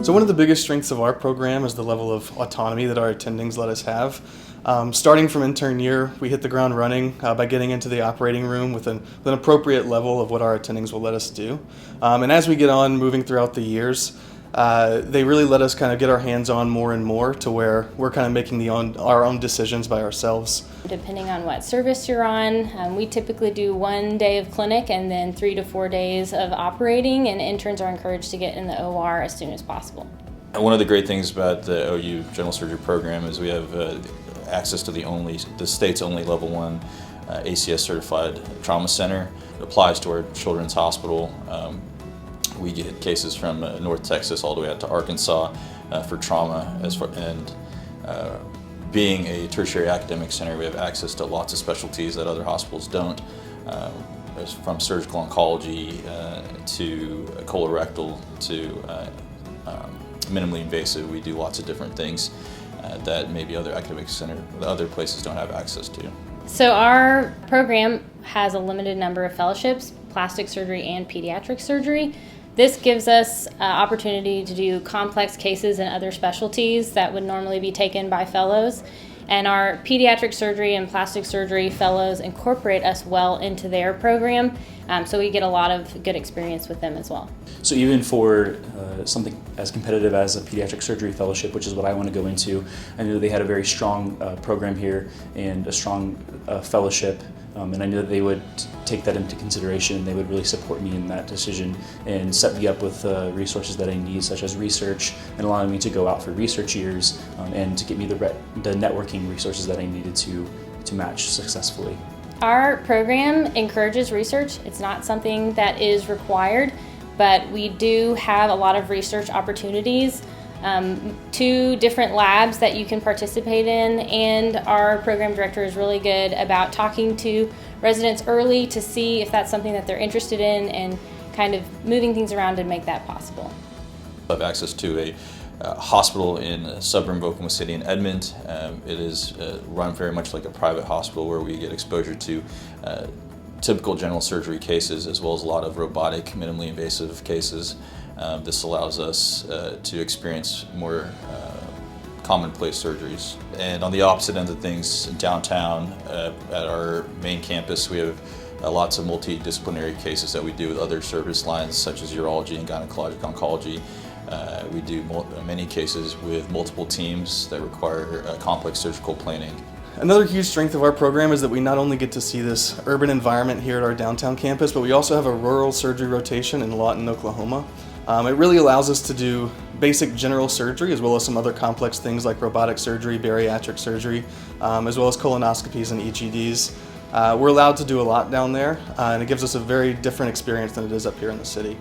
So one of the biggest strengths of our program is the level of autonomy that our attendings let us have. Starting from intern year, we hit the ground running by getting into the operating room with an appropriate level of what our attendings will let us do. And as we get on moving throughout the years, they really let us kind of get our hands on more and more to where we're kind of making our own decisions by ourselves. Depending on what service you're on, we typically do 1 day of clinic and then 3 to 4 days of operating, and interns are encouraged to get in the OR as soon as possible. One of the great things about the OU General Surgery Program is we have access to the state's only level 1 ACS certified trauma center. It applies to our children's hospital. We get cases from North Texas all the way out to Arkansas for trauma. Being a tertiary academic center, we have access to lots of specialties that other hospitals don't, from surgical oncology to colorectal to minimally invasive. We do lots of different things that maybe other other places don't have access to. So our program has a limited number of fellowships, plastic surgery and pediatric surgery. This gives us opportunity to do complex cases and other specialties that would normally be taken by fellows. And our pediatric surgery and plastic surgery fellows incorporate us well into their program, so we get a lot of good experience with them as well. So even for something as competitive as a pediatric surgery fellowship, which is what I want to go into, I knew they had a very strong program here and a strong fellowship, and I knew that they would take that into consideration. They would really support me in that decision and set me up with resources that I need, such as research, and allowing me to go out for research years and to get me the networking resources that I needed to match successfully. Our program encourages research. It's not something that is required, but we do have a lot of research opportunities, 2 different labs that you can participate in, and our program director is really good about talking to residents early to see if that's something that they're interested in and kind of moving things around to make that possible. I have access to a hospital in suburban Oklahoma City in Edmond. It is run very much like a private hospital where we get exposure to typical general surgery cases as well as a lot of robotic, minimally invasive cases. This allows us to experience more commonplace surgeries. And on the opposite end of things, downtown at our main campus, we have lots of multidisciplinary cases that we do with other service lines such as urology and gynecologic oncology. We do many cases with multiple teams that require complex surgical planning. Another huge strength of our program is that we not only get to see this urban environment here at our downtown campus, but we also have a rural surgery rotation in Lawton, Oklahoma. It really allows us to do basic general surgery as well as some other complex things like robotic surgery, bariatric surgery, as well as colonoscopies and EGDs. We're allowed to do a lot down there, and it gives us a very different experience than it is up here in the city.